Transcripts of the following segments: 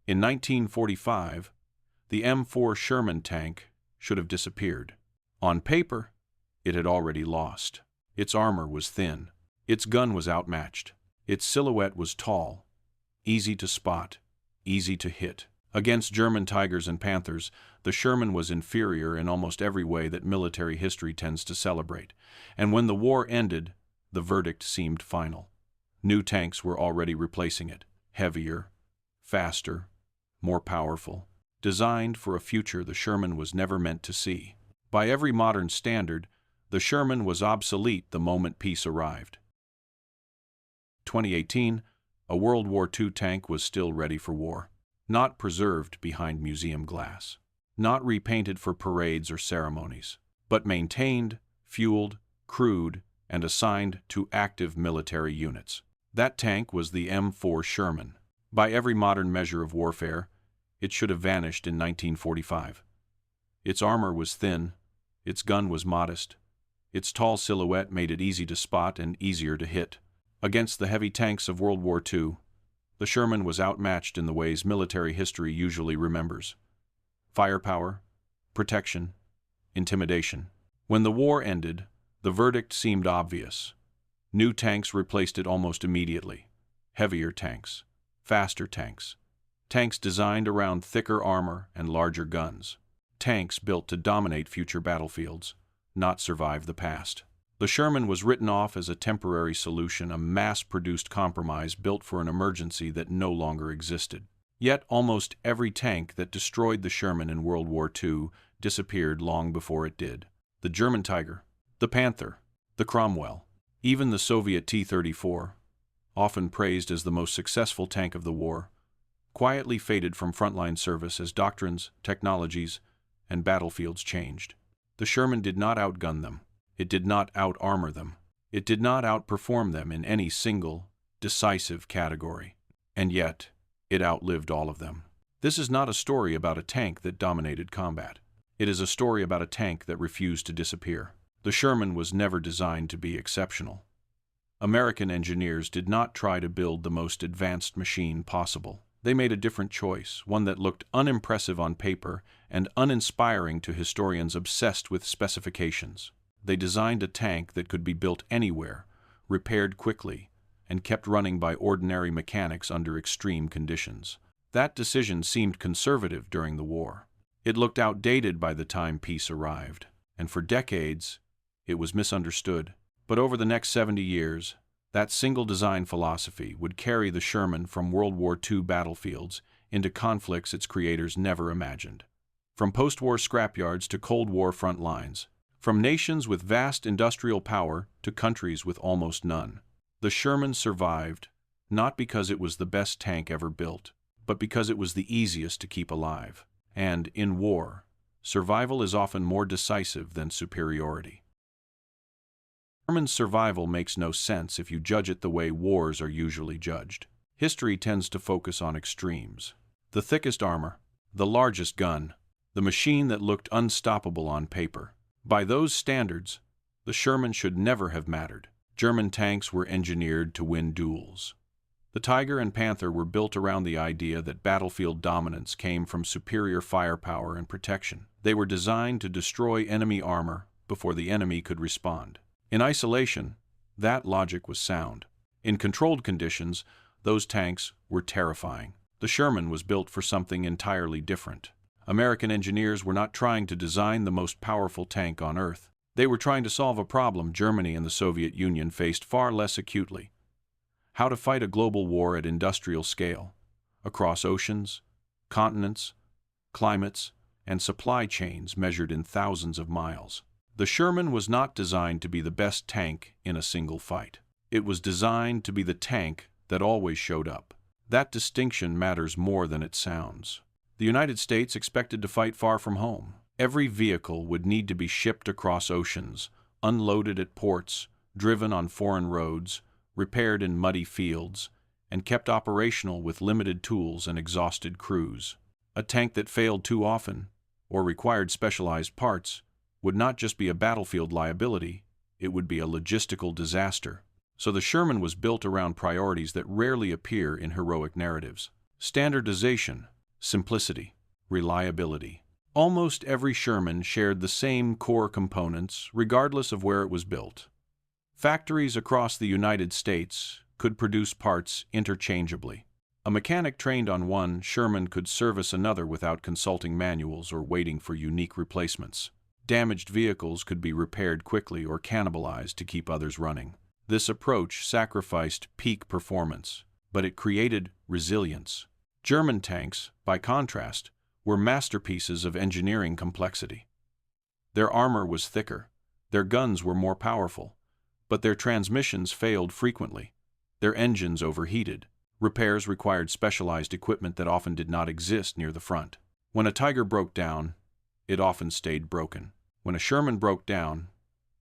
In 1945, the M4 Sherman tank should have disappeared. On paper, it had already lost. Its armor was thin. Its gun was outmatched. Its silhouette was tall, easy to spot, easy to hit. Against German Tigers and Panthers, the Sherman was inferior in almost every way that military history tends to celebrate. And when the war ended, the verdict seemed final. New tanks were already replacing it. Heavier, faster, more powerful. Designed for a future the Sherman was never meant to see. By every modern standard, the Sherman was obsolete the moment peace arrived. 2018, a World War II tank was still ready for war. Not preserved behind museum glass. Not repainted for parades or ceremonies. But maintained, fueled, crewed, and assigned to active military units. That tank was the M4 Sherman. By every modern measure of warfare, it should have vanished in 1945. Its armor was thin, its gun was modest, its tall silhouette made it easy to spot and easier to hit. Against the heavy tanks of World War II, the Sherman was outmatched in the ways military history usually remembers. Firepower, protection, intimidation. When the war ended, the verdict seemed obvious. New tanks replaced it almost immediately. Heavier tanks, faster tanks, tanks designed around thicker armor and larger guns. Tanks built to dominate future battlefields, not survive the past. The Sherman was written off as a temporary solution, a mass-produced compromise built for an emergency that no longer existed. Yet almost every tank that destroyed the Sherman in World War II disappeared long before it did. The German Tiger, the Panther, the Cromwell, even the Soviet T-34, often praised as the most successful tank of the war, quietly faded from frontline service as doctrines, technologies, and battlefields changed. The Sherman did not outgun them. It did not out-armor them. It did not outperform them in any single, decisive category. And yet, it outlived all of them. This is not a story about a tank that dominated combat. It is a story about a tank that refused to disappear. The Sherman was never designed to be exceptional. American engineers did not try to build the most advanced machine possible. They made a different choice, one that looked unimpressive on paper and uninspiring to historians obsessed with specifications. They designed a tank that could be built anywhere, repaired quickly, and kept running by ordinary mechanics under extreme conditions. That decision seemed conservative during the war. It looked outdated by the time peace arrived, and for decades, it was misunderstood. But over the next 70 years, that single design philosophy would carry the Sherman from World War II battlefields into conflicts its creators never imagined. From post-war scrapyards to Cold War front lines, from nations with vast industrial power to countries with almost none, the Sherman survived, not because it was the best tank ever built, but because it was the easiest to keep alive. And in war, survival is often more decisive than superiority. Sherman's survival makes no sense if you judge it the way wars are usually judged. History tends to focus on extremes. The thickest armor, the largest gun, the machine that looked unstoppable on paper. By those standards, the Sherman should never have mattered. German tanks were engineered to win duels. The Tiger and Panther were built around the idea that battlefield dominance came from superior firepower and protection. They were designed to destroy enemy armor before the enemy could respond. In isolation, that logic was sound. In controlled conditions, those tanks were terrifying. The Sherman was built for something entirely different. American engineers were not trying to design the most powerful tank on Earth. They were trying to solve a problem Germany and the Soviet Union faced far less acutely: how to fight a global war at industrial scale, across oceans, continents, climates, and supply chains measured in thousands of miles. The Sherman was not designed to be the best tank in a single fight. It was designed to be the tank that always showed up. That distinction matters more than it sounds. The United States expected to fight far from home. Every vehicle would need to be shipped across oceans, unloaded at ports, driven on foreign roads, repaired in muddy fields, and kept operational with limited tools and exhausted crews. A tank that failed too often, or required specialized parts, would not just be a battlefield liability, it would be a logistical disaster. So the Sherman was built around priorities that rarely appear in heroic narratives: Standardization, simplicity, reliability. Almost every Sherman shared the same core components, regardless of where it was built. Factories across the United States could produce parts interchangeably. A mechanic trained on one Sherman could service another without consulting manuals or waiting for unique replacements. Damaged vehicles could be repaired quickly or cannibalized to keep others running. This approach sacrificed peak performance, but it created resilience. German tanks, by contrast, were masterpieces of engineering complexity. Their armor was thicker, their guns were more powerful, but their transmissions failed frequently. Their engines overheated. Repairs required specialized equipment that often did not exist near the front. When a Tiger broke down, it often stayed broken. When a Sherman broke down,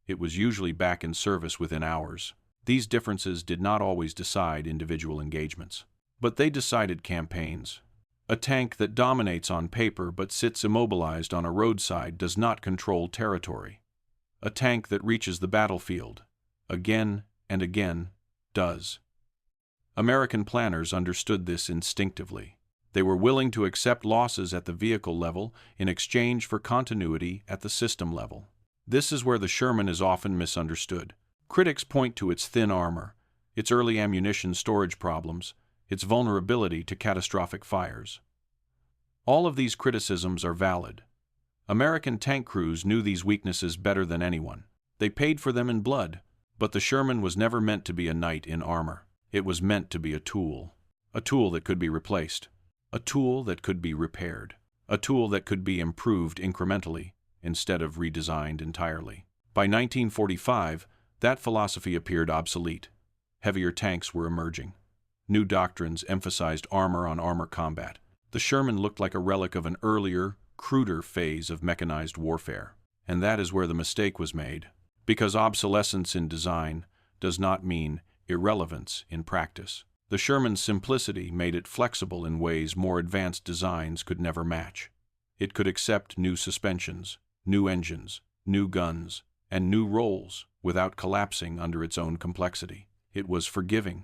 it was usually back in service within hours. These differences did not always decide individual engagements, but they decided campaigns. A tank that dominates on paper but sits immobilized on a roadside does not control territory. A tank that reaches the battlefield, again and again, does. American planners understood this instinctively. They were willing to accept losses at the vehicle level in exchange for continuity at the system level. This is where the Sherman is often misunderstood. Critics point to its thin armor, its early ammunition storage problems, its vulnerability to catastrophic fires. All of these criticisms are valid. American tank crews knew these weaknesses better than anyone. They paid for them in blood, but the Sherman was never meant to be a knight in armor. It was meant to be a tool that could be replaced, a tool that could be repaired, a tool that could be improved incrementally instead of redesigned entirely. By 1945, that philosophy appeared obsolete. Heavier tanks were emerging. New doctrines emphasized armor on armor combat. The Sherman looked like a relic of an earlier, cruder phase of mechanized warfare. And that is where the mistake was made. Because obsolescence in design does not mean irrelevance in practice. The Sherman's simplicity made it flexible in ways more advanced designs could never match. It could accept new suspensions, new engines, new guns, and new roles without collapsing under its own complexity. It was forgiving.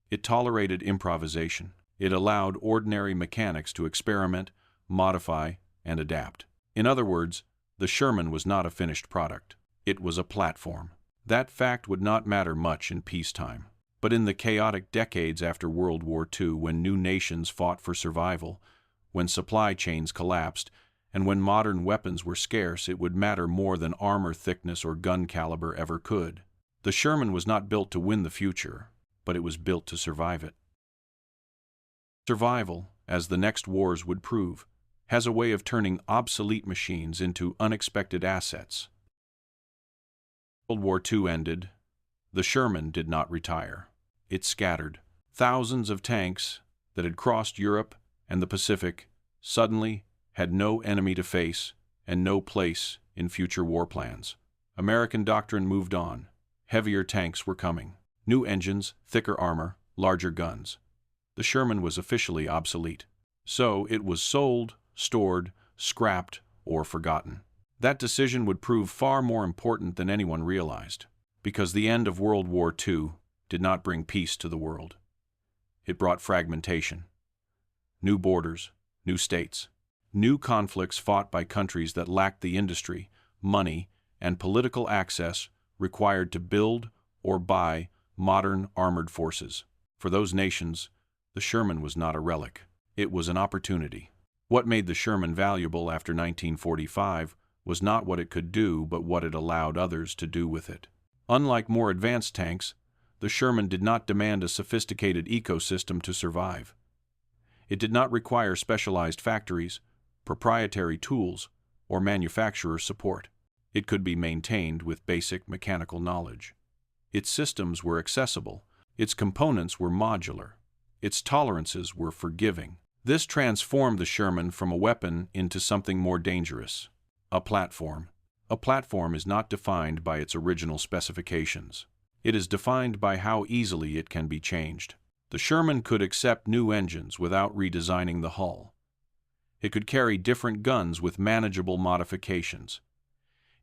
It tolerated improvisation. It allowed ordinary mechanics to experiment, modify, and adapt. In other words, the Sherman was not a finished product. It was a platform. That fact would not matter much in peacetime. But in the chaotic decades after World War II, when new nations fought for survival, when supply chains collapsed, and when modern weapons were scarce, it would matter more than armor thickness or gun caliber ever could. The Sherman was not built to win the future, but it was built to survive it. Survival, as the next wars would prove, has a way of turning obsolete machines into unexpected assets. World War II ended. The Sherman did not retire. It scattered. Thousands of tanks that had crossed Europe and the Pacific suddenly had no enemy to face and no place in future war plans. American doctrine moved on. Heavier tanks were coming. New engines, thicker armor, larger guns. The Sherman was officially obsolete. So it was sold, stored, scrapped, or forgotten. That decision would prove far more important than anyone realized, because the end of World War II did not bring peace to the world. It brought fragmentation. New borders, new states, new conflicts fought by countries that lacked the industry, money, and political access required to build or buy modern armored forces. For those nations, the Sherman was not a relic. It was an opportunity. What made the Sherman valuable after 1945 was not what it could do, but what it allowed others to do with it. Unlike more advanced tanks, the Sherman did not demand a sophisticated ecosystem to survive. It did not require specialized factories, proprietary tools, or manufacturer support. It could be maintained with basic mechanical knowledge. Its systems were accessible. Its components were modular. Its tolerances were forgiving. This transformed the Sherman from a weapon into something more dangerous. A platform. A platform is not defined by its original specifications. It is defined by how easily it can be changed. The Sherman could accept new engines without redesigning the hull. It could carry different guns with manageable modifications.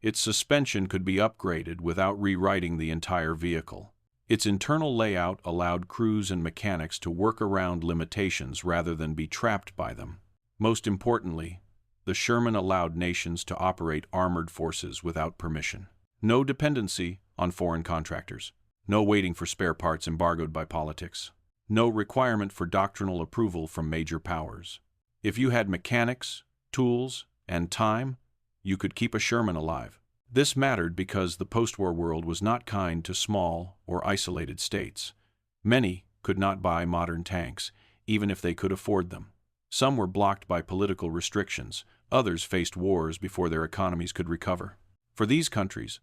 Its suspension could be upgraded without rewriting the entire vehicle. Its internal layout allowed crews and mechanics to work around limitations rather than be trapped by them. Most importantly, the Sherman allowed nations to operate armored forces without permission. No dependency on foreign contractors. No waiting for spare parts embargoed by politics. No requirement for doctrinal approval from major powers. If you had mechanics, tools, and time, you could keep a Sherman alive. This mattered because the postwar world was not kind to small or isolated states. Many could not buy modern tanks, even if they could afford them. Some were blocked by political restrictions. Others faced wars before their economies could recover. For these countries,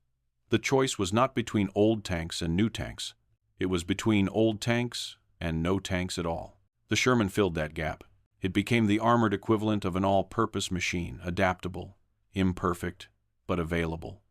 the choice was not between old tanks and new tanks. It was between old tanks and no tanks at all. The Sherman filled that gap. It became the armored equivalent of an all-purpose machine, adaptable, imperfect, but available.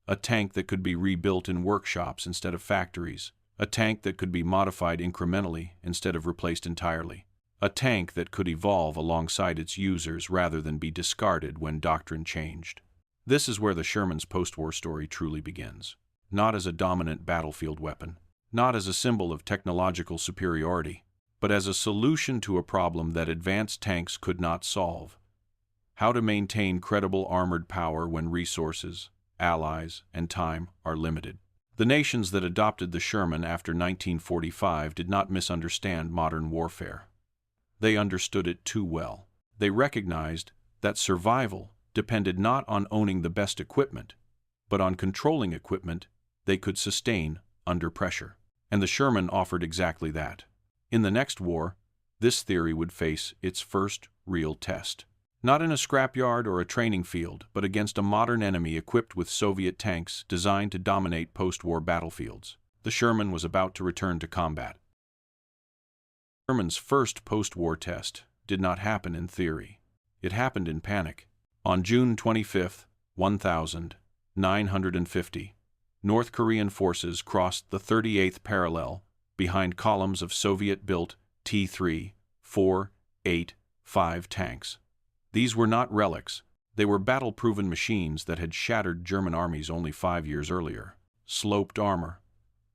A tank that could be rebuilt in workshops instead of factories. A tank that could be modified incrementally instead of replaced entirely. A tank that could evolve alongside its users rather than be discarded when doctrine changed. This is where the Sherman's postwar story truly begins. Not as a dominant battlefield weapon, not as a symbol of technological superiority, but as a solution to a problem that advanced tanks could not solve. How to maintain credible armored power when resources, allies, and time are limited. The nations that adopted the Sherman after 1945 did not misunderstand modern warfare. They understood it too well. They recognized that survival depended not on owning the best equipment, but on controlling equipment they could sustain under pressure. And the Sherman offered exactly that. In the next war, this theory would face its first real test. Not in a scrapyard or a training field, but against a modern enemy equipped with Soviet tanks designed to dominate post-war battlefields. The Sherman was about to return to combat. The Sherman's first post-war test did not happen in theory. It happened in panic. On June 25, 1950, North Korean forces crossed the 38th parallel behind columns of Soviet-built T-3, 4, 8, 5 tanks. These were not relics. They were battle-proven machines that had shattered German armies only 5 years earlier. Sloped armor,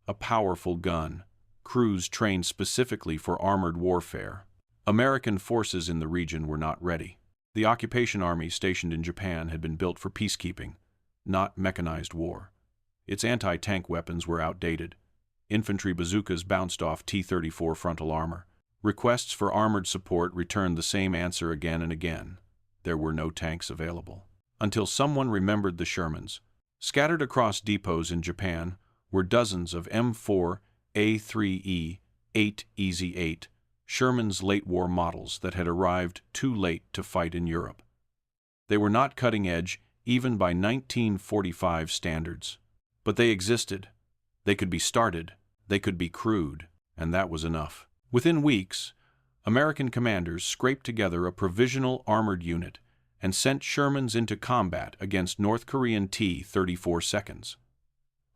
a powerful gun, crews trained specifically for armored warfare. American forces in the region were not ready. The occupation army stationed in Japan had been built for peacekeeping, not mechanized war. Its anti-tank weapons were outdated. Infantry bazookas bounced off T-34 frontal armor. Requests for armored support returned the same answer again and again. There were no tanks available. Until someone remembered the Shermans. Scattered across depots in Japan were dozens of M4 A3E 8 Easy 8 Sherman's late-war models that had arrived too late to fight in Europe. They were not cutting-edge even by 1945 standards. But they existed. They could be started. They could be crewed. And that was enough. Within weeks, American commanders scraped together a provisional armored unit and sent Shermans into combat against North Korean T-34 seconds.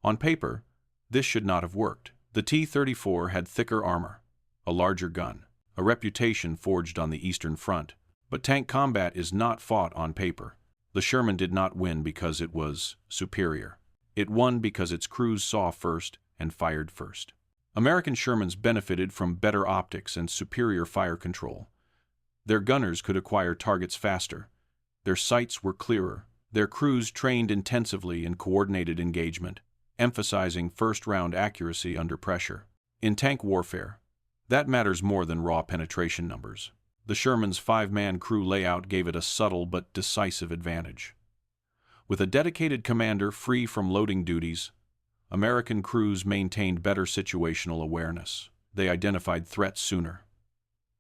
On paper, this should not have worked. The T-34 had thicker armor, a larger gun, a reputation forged on the Eastern Front. But tank combat is not fought on paper. The Sherman did not win because it was superior. It won because its crews saw first and fired first. American Shermans benefited from better optics and superior fire control. Their gunners could acquire targets faster. Their sights were clearer. Their crews trained intensively in coordinated engagement, emphasizing first-round accuracy under pressure. In tank warfare, that matters more than raw penetration numbers. The Sherman's 5-man crew layout gave it a subtle but decisive advantage. With a dedicated commander free from loading duties, American crews maintained better situational awareness. They identified threats sooner.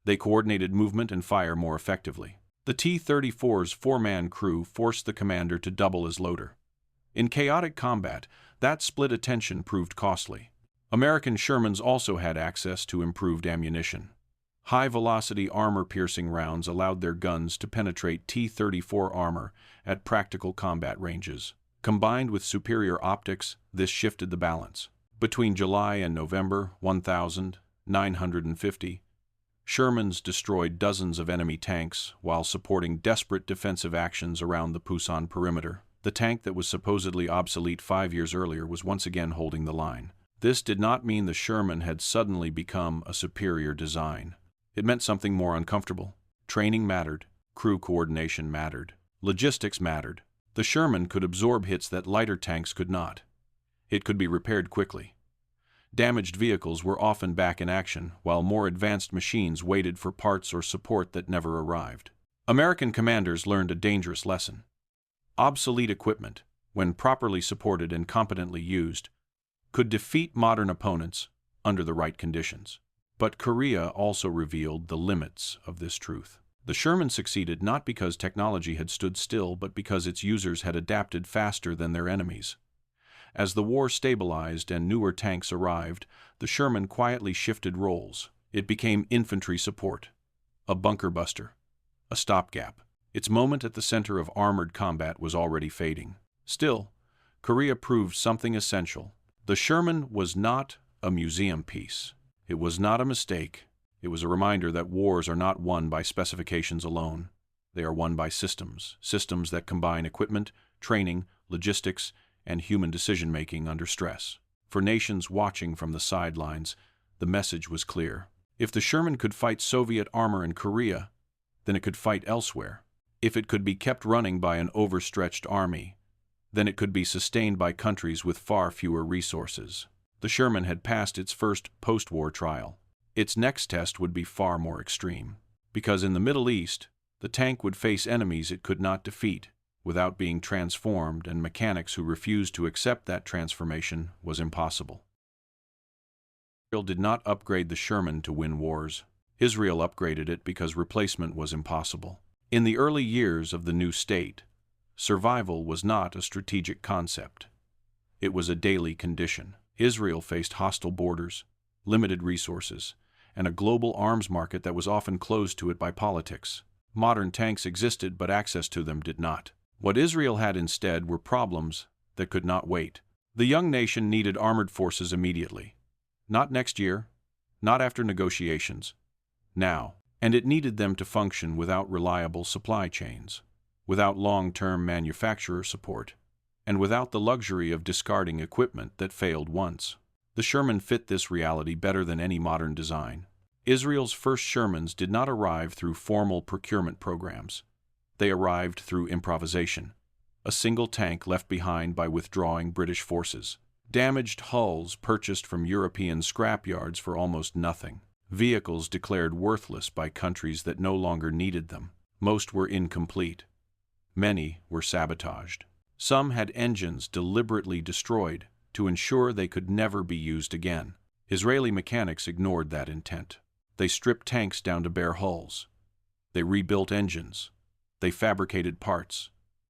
They coordinated movement and fire more effectively. The T-34's 4-man crew forced the commander to double as loader. In chaotic combat, that split attention proved costly. American Shermans also had access to improved ammunition. High-velocity armor-piercing rounds allowed their guns to penetrate T-34 armor at practical combat ranges. Combined with superior optics, this shifted the balance. Between July and November 1950, Shermans destroyed dozens of enemy tanks while supporting desperate defensive actions around the Pusan perimeter. The tank that was supposedly obsolete 5 years earlier was once again holding the line. This did not mean the Sherman had suddenly become a superior design. It meant something more uncomfortable. Training mattered, crew coordination mattered, logistics mattered. The Sherman could absorb hits that lighter tanks could not. It could be repaired quickly. Damaged vehicles were often back in action, while more advanced machines waited for parts or support that never arrived. American commanders learned a dangerous lesson. Obsolete equipment, when properly supported and competently used, could defeat modern opponents under the right conditions. But Korea also revealed the limits of this truth. The Sherman succeeded not because technology had stood still, but because its users had adapted faster than their enemies. As the war stabilized and newer tanks arrived, the Sherman quietly shifted roles. It became infantry support, a bunker buster, a stopgap. Its moment at the center of armored combat was already fading. Still, Korea proved something essential. The Sherman was not a museum piece. It was not a mistake. It was a reminder that wars are not won by specifications alone. They are won by systems that combine equipment, training, logistics, and human decision-making under stress. For nations watching from the sidelines, the message was clear. If the Sherman could fight Soviet armor in Korea, then it could fight elsewhere. If it could be kept running by an overstretched army, then it could be sustained by countries with far fewer resources. The Sherman had passed its first post-war trial. Its next test would be far more extreme. Because in the Middle East, the tank would face enemies it could not defeat without being transformed, and mechanics who refused to accept that transformation was impossible. Israel did not upgrade the Sherman to win wars. Israel upgraded it because replacement was impossible. In the early years of the new state, survival was not a strategic concept. It was a daily condition. Israel faced hostile borders, limited resources, and a global arms market that was often closed to it by politics. Modern tanks existed, but access to them did not. What Israel had instead were problems that could not wait. The young nation needed armored forces immediately. Not next year, not after negotiations. Now. And it needed them to function without reliable supply chains, without long-term manufacturer support, and without the luxury of discarding equipment that failed once. The Sherman fit this reality better than any modern design. Israel's first Shermans did not arrive through formal procurement programs. They arrived through improvisation. A single tank left behind by withdrawing British forces. Damaged hulls purchased from European scrapyards for almost nothing. Vehicles declared worthless by countries that no longer needed them. Most were incomplete. Many were sabotaged. Some had engines deliberately destroyed to ensure they could never be used again. Israeli mechanics ignored that intent. They stripped tanks down to bare hulls. They rebuilt engines. They fabricated parts.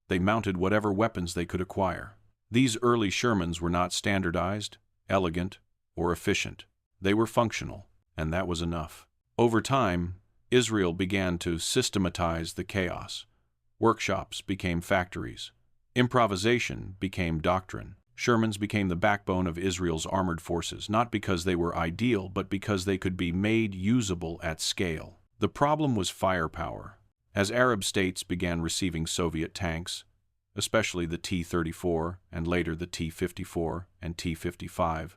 They mounted whatever weapons they could acquire. These early Shermans were not standardized, elegant, or efficient. They were functional, and that was enough. Over time, Israel began to systematize the chaos. Workshops became factories. Improvisation became doctrine. Shermans became the backbone of Israel's armored forces, not because they were ideal, but because they could be made usable at scale. The problem was firepower. As Arab states began receiving Soviet tanks, especially the T-34 and later the T-54 and T-55,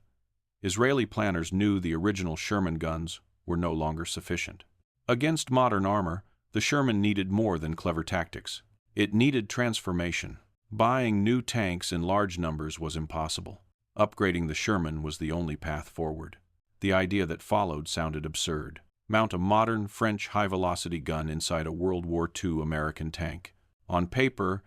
Israeli planners knew the original Sherman guns were no longer sufficient. Against modern armor, the Sherman needed more than clever tactics. It needed transformation. Buying new tanks in large numbers was impossible. Upgrading the Sherman was the only path forward. The idea that followed sounded absurd. Mount a modern French high-velocity gun inside a World War II American tank. On paper,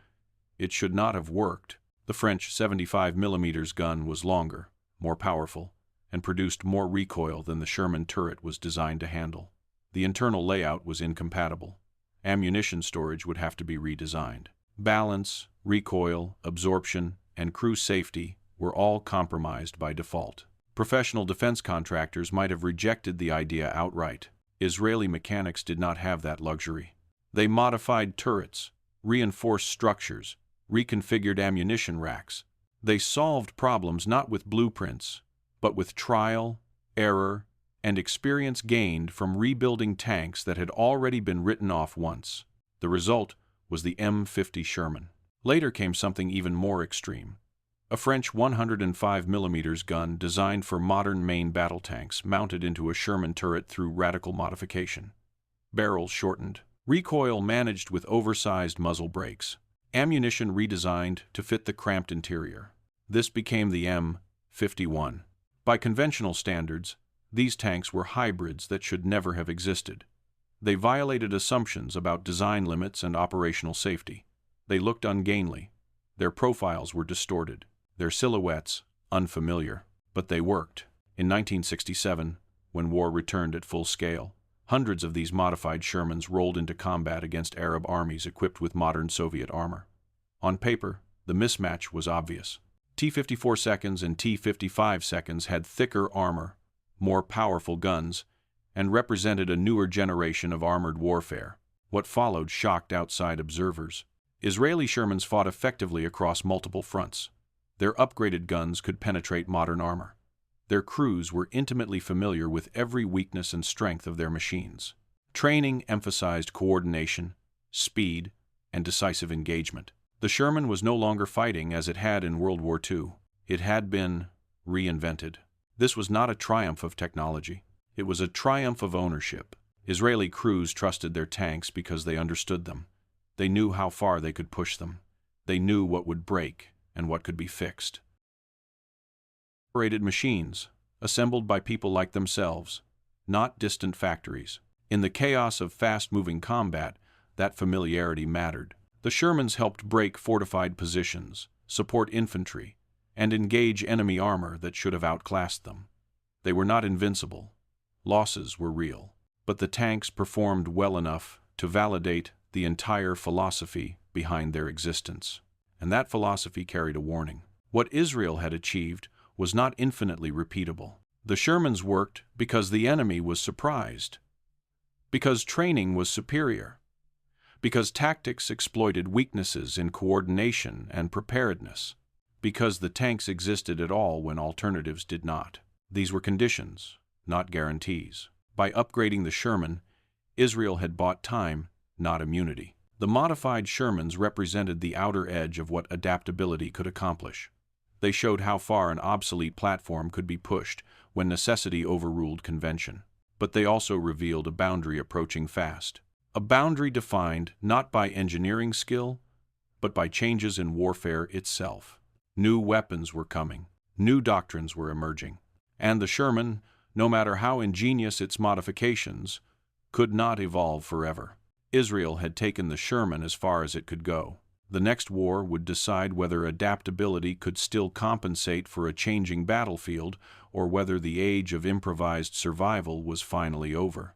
it should not have worked. The French 75mm gun was longer, more powerful, and produced more recoil than the Sherman turret was designed to handle. The internal layout was incompatible. Ammunition storage would have to be redesigned. Balance, recoil, absorption, and crew safety were all compromised by default. Professional defense contractors might have rejected the idea outright. Israeli mechanics did not have that luxury. They modified turrets, reinforced structures, reconfigured ammunition racks. They solved problems not with blueprints, but with trial, error, and experience gained from rebuilding tanks that had already been written off once. The result was the M50 Sherman. Later came something even more extreme: a French 105mm gun designed for modern main battle tanks mounted into a Sherman turret through radical modification. Barrels shortened. Recoil managed with oversized muzzle brakes. Ammunition redesigned to fit the cramped interior. This became the M51. By conventional standards, these tanks were hybrids that should never have existed. They violated assumptions about design limits and operational safety. They looked ungainly. Their profiles were distorted. Their silhouettes unfamiliar. But they worked. In 1967, when war returned at full scale, hundreds of these modified Shermans rolled into combat against Arab armies equipped with modern Soviet armor. On paper, the mismatch was obvious. T-54 seconds and T-55 seconds had thicker armor, more powerful guns, and represented a newer generation of armored warfare. What followed shocked outside observers. Israeli Shermans fought effectively across multiple fronts. Their upgraded guns could penetrate modern armor. Their crews were intimately familiar with every weakness and strength of their machines. Training emphasized coordination, speed, and decisive engagement. The Sherman was no longer fighting as it had in World War II. It had been reinvented. This was not a triumph of technology. It was a triumph of ownership. Israeli crews trusted their tanks because they understood them. They knew how far they could push them. They knew what would break and what could be fixed. Operated machines, assembled by people like themselves, not distant factories. In the chaos of fast-moving combat, that familiarity mattered. The Shermans helped break fortified positions, support infantry, and engage enemy armor that should have outclassed them. They were not invincible. Losses were real. But the tanks performed well enough to validate the entire philosophy behind their existence. And that philosophy carried a warning. What Israel had achieved was not infinitely repeatable. The Shermans worked because the enemy was surprised, because training was superior, because tactics exploited weaknesses in coordination and preparedness, because the tanks existed at all when alternatives did not. These were conditions, not guarantees. By upgrading the Sherman, Israel had bought time, not immunity. The modified Shermans represented the outer edge of what adaptability could accomplish. They showed how far an obsolete platform could be pushed when necessity overruled convention. But they also revealed a boundary approaching fast. A boundary defined not by engineering skill, but by changes in warfare itself. New weapons were coming. New doctrines were emerging. And the Sherman, no matter how ingenious its modifications, could not evolve forever. Israel had taken the Sherman as far as it could go. The next war would decide whether adaptability could still compensate for a changing battlefield or whether the age of improvised survival was finally over.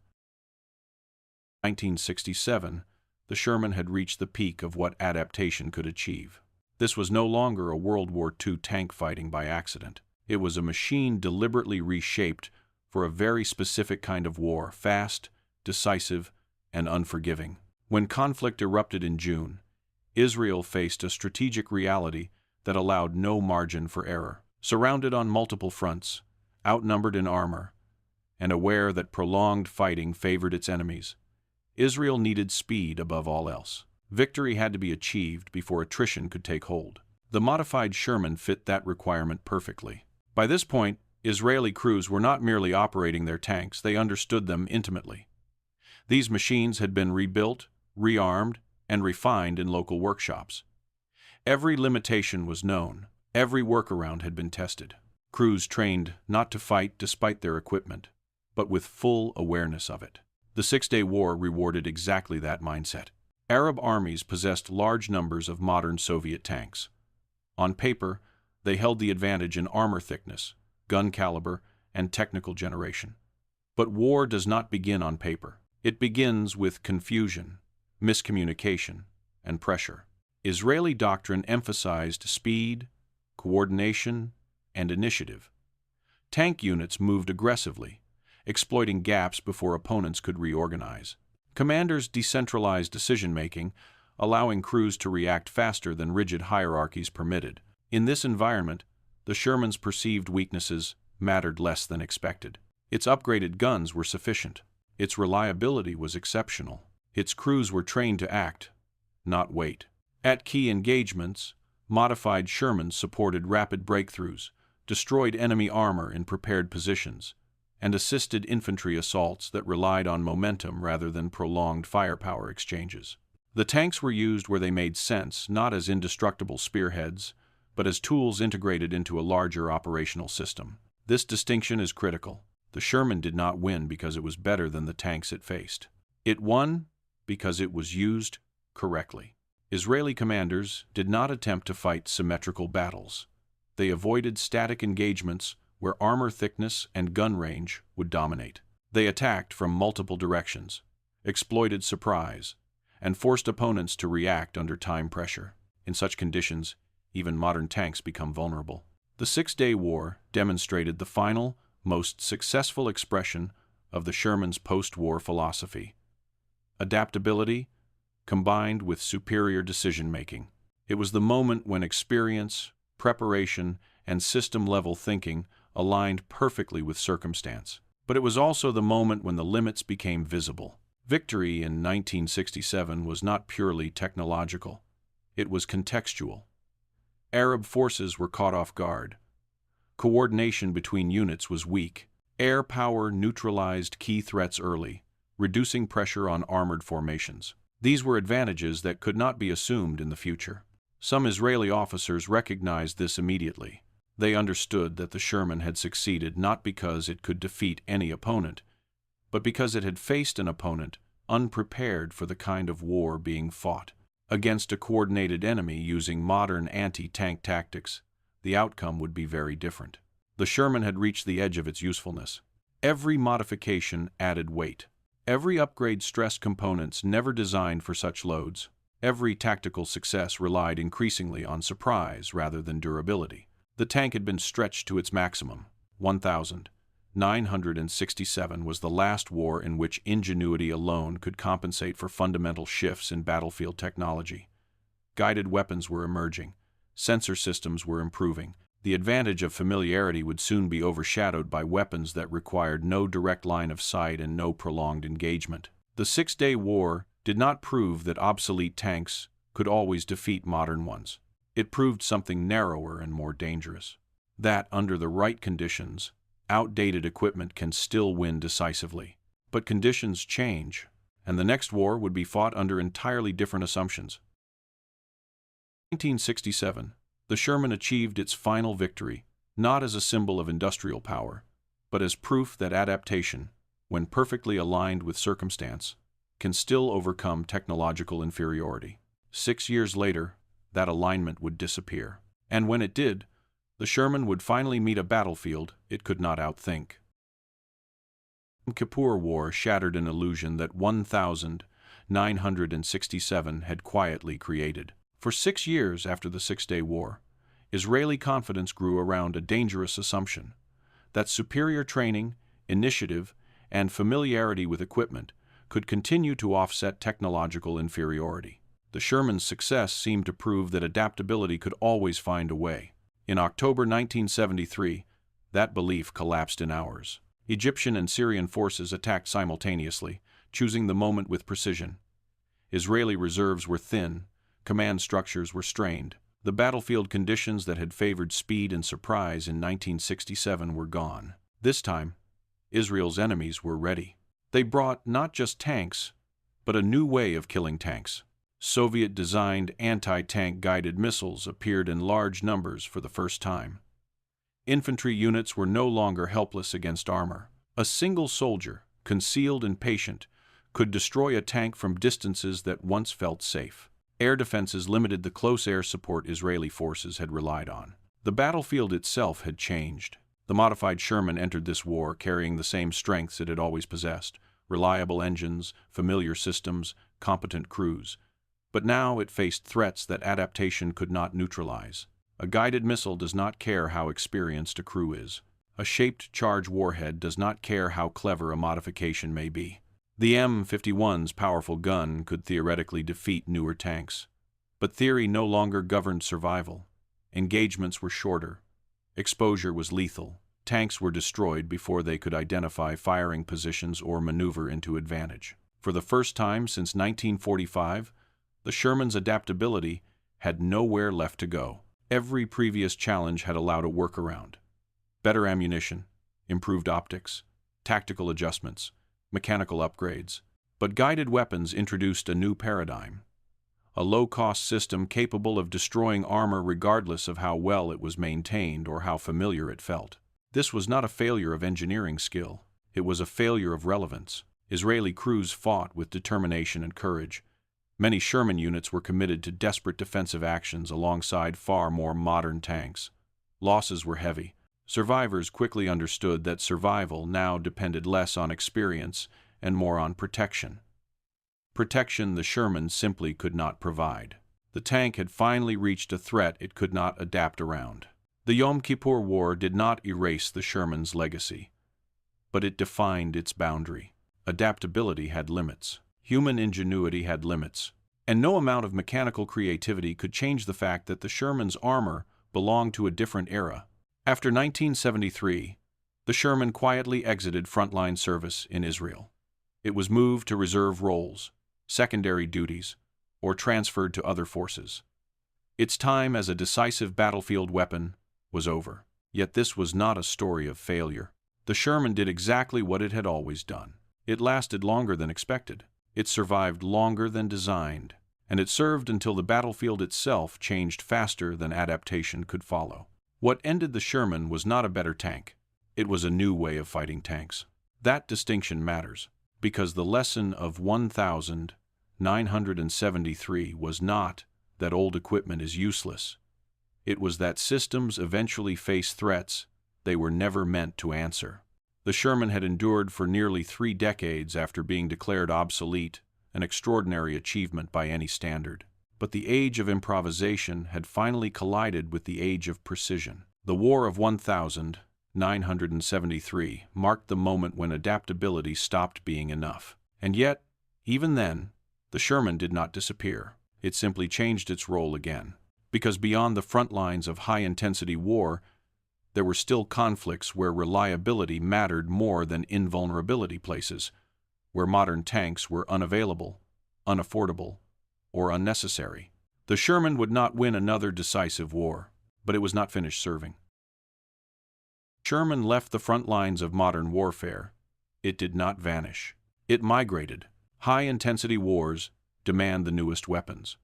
In 1967, the Sherman had reached the peak of what adaptation could achieve. This was no longer a World War II tank fighting by accident. It was a machine deliberately reshaped for a very specific kind of war, fast, decisive, and unforgiving. When conflict erupted in June, Israel faced a strategic reality that allowed no margin for error. Surrounded on multiple fronts, outnumbered in armor, and aware that prolonged fighting favored its enemies, Israel needed speed above all else. Victory had to be achieved before attrition could take hold. The modified Sherman fit that requirement perfectly. By this point, Israeli crews were not merely operating their tanks, they understood them intimately. These machines had been rebuilt, rearmed, and refined in local workshops. Every limitation was known. Every workaround had been tested. Crews trained not to fight despite their equipment, but with full awareness of it. The Six-Day War rewarded exactly that mindset. Arab armies possessed large numbers of modern Soviet tanks. On paper, they held the advantage in armor thickness, gun caliber, and technical generation. But war does not begin on paper. It begins with confusion, miscommunication, and pressure. Israeli doctrine emphasized speed, coordination, and initiative. Tank units moved aggressively, exploiting gaps before opponents could reorganize. Commanders decentralized decision-making, allowing crews to react faster than rigid hierarchies permitted. In this environment, the Sherman's perceived weaknesses mattered less than expected. Its upgraded guns were sufficient. Its reliability was exceptional. Its crews were trained to act, not wait. At key engagements, Modified Shermans supported rapid breakthroughs, destroyed enemy armor in prepared positions, and assisted infantry assaults that relied on momentum rather than prolonged firepower exchanges. The tanks were used where they made sense, not as indestructible spearheads, but as tools integrated into a larger operational system. This distinction is critical. The Sherman did not win because it was better than the tanks it faced. It won because it was used correctly. Israeli commanders did not attempt to fight symmetrical battles. They avoided static engagements where armor thickness and gun range would dominate. They attacked from multiple directions, exploited surprise, and forced opponents to react under time pressure. In such conditions, even modern tanks become vulnerable. The Six-Day War demonstrated the final, most successful expression of the Sherman's post-war philosophy: adaptability combined with superior decision-making. It was the moment when experience, preparation, and system-level thinking aligned perfectly with circumstance. But it was also the moment when the limits became visible. Victory in 1967 was not purely technological. It was contextual. Arab forces were caught off guard. Coordination between units was weak. Air power neutralized key threats early, reducing pressure on armored formations. These were advantages that could not be assumed in the future. Some Israeli officers recognized this immediately. They understood that the Sherman had succeeded not because it could defeat any opponent, but because it had faced an opponent unprepared for the kind of war being fought. Against a coordinated enemy using modern anti-tank tactics, the outcome would be very different. The Sherman had reached the edge of its usefulness. Every modification added weight. Every upgrade stressed components never designed for such loads. Every tactical success relied increasingly on surprise rather than durability. The tank had been stretched to its maximum. 1967 was the last war in which ingenuity alone could compensate for fundamental shifts in battlefield technology. Guided weapons were emerging. Sensor systems were improving. The advantage of familiarity would soon be overshadowed by weapons that required no direct line of sight and no prolonged engagement. The Six-Day War did not prove that obsolete tanks could always defeat modern ones. It proved something narrower and more dangerous. That, under the right conditions, outdated equipment can still win decisively. But conditions change, and the next war would be fought under entirely different assumptions. 1967. The Sherman achieved its final victory, not as a symbol of industrial power, but as proof that adaptation, when perfectly aligned with circumstance, can still overcome technological inferiority. 6 years later, that alignment would disappear. And when it did, the Sherman would finally meet a battlefield it could not outthink. The Yom Kippur War shattered an illusion that 1967 had quietly created. For 6 years after the Six-Day War, Israeli confidence grew around a dangerous assumption that superior training, initiative, and familiarity with equipment could continue to offset technological inferiority. The Sherman's success seemed to prove that adaptability could always find a way. In October 1973, that belief collapsed in hours. Egyptian and Syrian forces attacked simultaneously, choosing the moment with precision. Israeli reserves were thin. Command structures were strained. The battlefield conditions that had favored speed and surprise in 1967 were gone. This time, Israel's enemies were ready. They brought not just tanks, but a new way of killing tanks. Soviet-designed anti-tank guided missiles appeared in large numbers for the first time. Infantry units were no longer helpless against armor. A single soldier, concealed and patient, could destroy a tank from distances that once felt safe. Air defenses limited the close air support Israeli forces had relied on. The battlefield itself had changed. The modified Sherman entered this war carrying the same strengths it had always possessed: reliable engines, familiar systems, competent crews. But now it faced threats that adaptation could not neutralize. A guided missile does not care how experienced a crew is. A shaped charge warhead does not care how clever a modification may be. The M51's powerful gun could theoretically defeat newer tanks. But theory no longer governed survival. Engagements were shorter. Exposure was lethal. Tanks were destroyed before they could identify firing positions or maneuver into advantage. For the first time since 1945, the Sherman's adaptability had nowhere left to go. Every previous challenge had allowed a workaround. Better ammunition, improved optics, tactical adjustments, mechanical upgrades. But guided weapons introduced a new paradigm. A low-cost system capable of destroying armor regardless of how well it was maintained or how familiar it felt. This was not a failure of engineering skill. It was a failure of relevance. Israeli crews fought with determination and courage. Many Sherman units were committed to desperate defensive actions alongside far more modern tanks. Losses were heavy. Survivors quickly understood that survival now depended less on experience and more on protection. Protection the Sherman simply could not provide. The tank had finally reached a threat it could not adapt around. The Yom Kippur War did not erase the Sherman's legacy, but it defined its boundary. Adaptability had limits. Human ingenuity had limits. And no amount of mechanical creativity could change the fact that the Sherman's armor belonged to a different era. After 1973, the Sherman quietly exited frontline service in Israel. It was moved to reserve roles, secondary duties, or transferred to other forces. Its time as a decisive battlefield weapon was over. Yet this was not a story of failure. The Sherman did exactly what it had always done. It lasted longer than expected. It survived longer than designed. And it served until the battlefield itself changed faster than adaptation could follow. What ended the Sherman was not a better tank. It was a new way of fighting tanks. That distinction matters, because the lesson of 1973 was not that old equipment is useless. It was that systems eventually face threats they were never meant to answer. The Sherman had endured for nearly 3 decades after being declared obsolete, an extraordinary achievement by any standard. But the age of improvisation had finally collided with the age of precision. The War of 1973 marked the moment when adaptability stopped being enough. And yet, even then, the Sherman did not disappear. It simply changed its role again. Because beyond the front lines of high-intensity war, there were still conflicts where reliability mattered more than invulnerability, places where modern tanks were unavailable, unaffordable, or unnecessary. The Sherman would not win another decisive war, but it was not finished serving. Sherman left the front lines of modern warfare. It did not vanish. It migrated. High-intensity wars demand the newest weapons.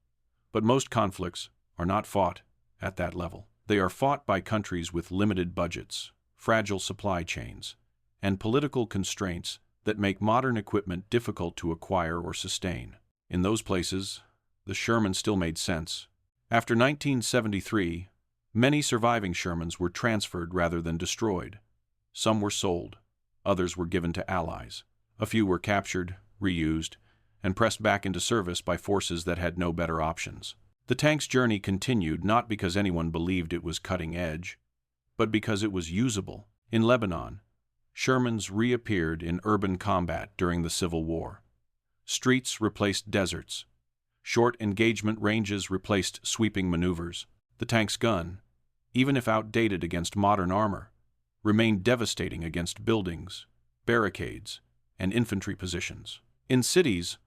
But most conflicts are not fought at that level. They are fought by countries with limited budgets, fragile supply chains, and political constraints that make modern equipment difficult to acquire or sustain. In those places, the Sherman still made sense. After 1973, many surviving Shermans were transferred rather than destroyed. Some were sold, others were given to allies. A few were captured, reused, and pressed back into service by forces that had no better options. The tank's journey continued not because anyone believed it was cutting edge, but because it was usable. In Lebanon, Shermans reappeared in urban combat during the Civil War. Streets replaced deserts. Short engagement ranges replaced sweeping maneuvers. The tank's gun, even if outdated against modern armor, remained devastating against buildings, barricades, and infantry positions. In cities,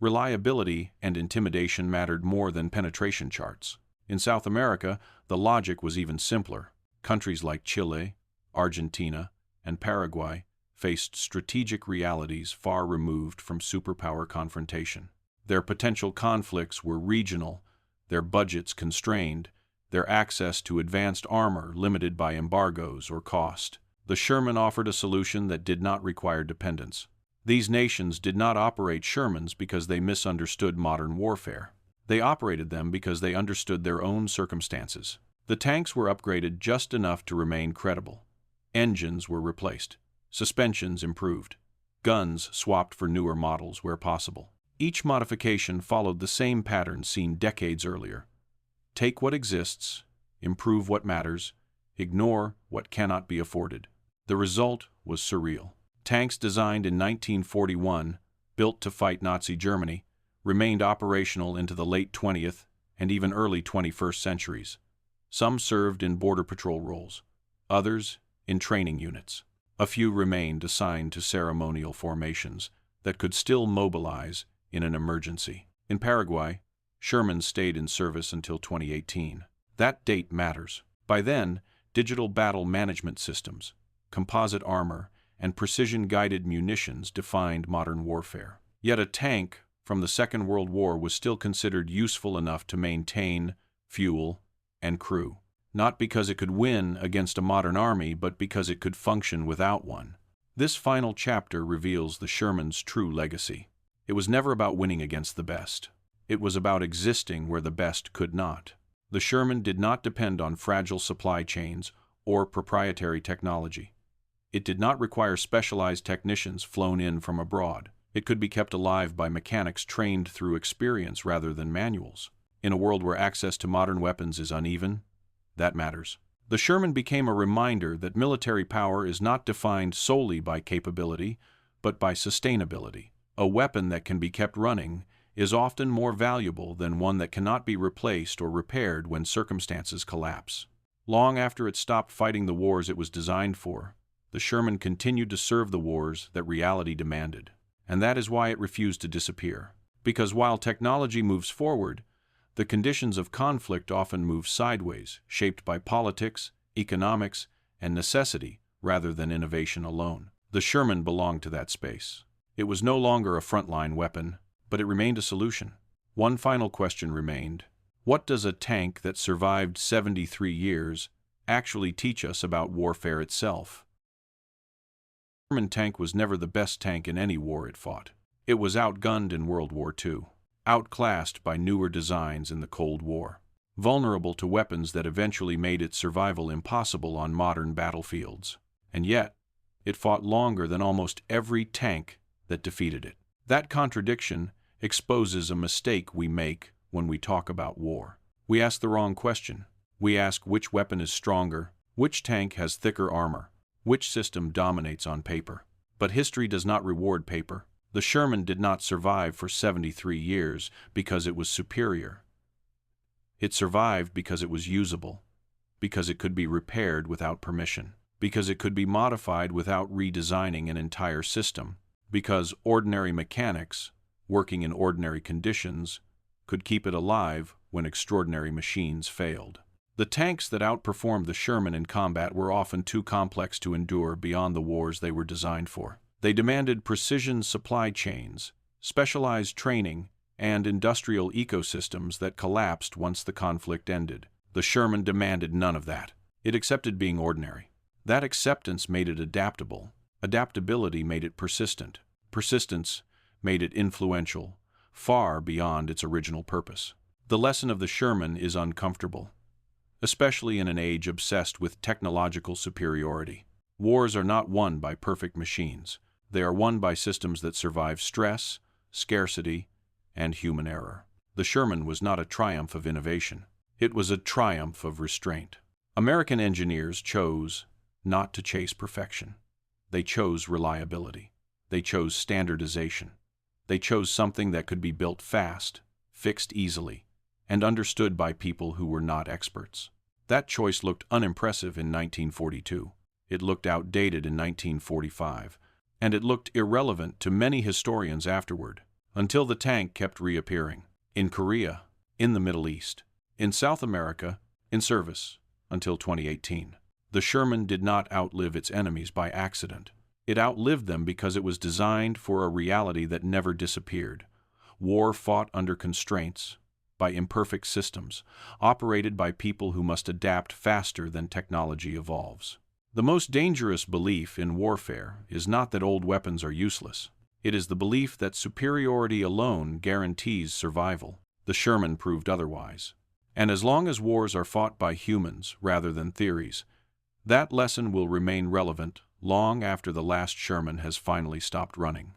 reliability and intimidation mattered more than penetration charts. In South America, the logic was even simpler. Countries like Chile, Argentina, and Paraguay faced strategic realities far removed from superpower confrontation. Their potential conflicts were regional, their budgets constrained, their access to advanced armor limited by embargoes or cost. The Sherman offered a solution that did not require dependence. These nations did not operate Shermans because they misunderstood modern warfare. They operated them because they understood their own circumstances. The tanks were upgraded just enough to remain credible. Engines were replaced. Suspensions improved. Guns swapped for newer models where possible. Each modification followed the same pattern seen decades earlier. Take what exists, improve what matters, ignore what cannot be afforded. The result was surreal. Tanks designed in 1941, built to fight Nazi Germany, remained operational into the late 20th and even early 21st centuries. Some served in border patrol roles, others in training units. A few remained assigned to ceremonial formations that could still mobilize in an emergency. In Paraguay, Sherman stayed in service until 2018. That date matters. By then, digital battle management systems, composite armor, and precision-guided munitions defined modern warfare. Yet a tank from the Second World War was still considered useful enough to maintain, fuel, and crew. Not because it could win against a modern army, but because it could function without one. This final chapter reveals the Sherman's true legacy. It was never about winning against the best. It was about existing where the best could not. The Sherman did not depend on fragile supply chains or proprietary technology. It did not require specialized technicians flown in from abroad. It could be kept alive by mechanics trained through experience rather than manuals. In a world where access to modern weapons is uneven, that matters. The Sherman became a reminder that military power is not defined solely by capability, but by sustainability. A weapon that can be kept running is often more valuable than one that cannot be replaced or repaired when circumstances collapse. Long after it stopped fighting the wars it was designed for, the Sherman continued to serve the wars that reality demanded. And that is why it refused to disappear. Because while technology moves forward, the conditions of conflict often move sideways, shaped by politics, economics, and necessity rather than innovation alone. The Sherman belonged to that space. It was no longer a frontline weapon, but it remained a solution. One final question remained. What does a tank that survived 73 years actually teach us about warfare itself? The Sherman tank was never the best tank in any war it fought. It was outgunned in World War II, outclassed by newer designs in the Cold War, vulnerable to weapons that eventually made its survival impossible on modern battlefields. And yet, it fought longer than almost every tank that defeated it. That contradiction exposes a mistake we make when we talk about war. We ask the wrong question. We ask which weapon is stronger, which tank has thicker armor, which system dominates on paper. But history does not reward paper. The Sherman did not survive for 73 years because it was superior. It survived because it was usable, because it could be repaired without permission, because it could be modified without redesigning an entire system, because ordinary mechanics, working in ordinary conditions, could keep it alive when extraordinary machines failed. The tanks that outperformed the Sherman in combat were often too complex to endure beyond the wars they were designed for. They demanded precision supply chains, specialized training, and industrial ecosystems that collapsed once the conflict ended. The Sherman demanded none of that. It accepted being ordinary. That acceptance made it adaptable. Adaptability made it persistent. Persistence made it influential, far beyond its original purpose. The lesson of the Sherman is uncomfortable, especially in an age obsessed with technological superiority. Wars are not won by perfect machines. They are won by systems that survive stress, scarcity, and human error. The Sherman was not a triumph of innovation. It was a triumph of restraint. American engineers chose not to chase perfection. They chose reliability. They chose standardization. They chose something that could be built fast, fixed easily, and understood by people who were not experts. That choice looked unimpressive in 1942. It looked outdated in 1945. And it looked irrelevant to many historians afterward, until the tank kept reappearing. In Korea, in the Middle East, in South America, in service, until 2018. The Sherman did not outlive its enemies by accident. It outlived them because it was designed for a reality that never disappeared. War fought under constraints, by imperfect systems, operated by people who must adapt faster than technology evolves. The most dangerous belief in warfare is not that old weapons are useless. It is the belief that superiority alone guarantees survival. The Sherman proved otherwise. And as long as wars are fought by humans rather than theories, that lesson will remain relevant long after the last Sherman has finally stopped running.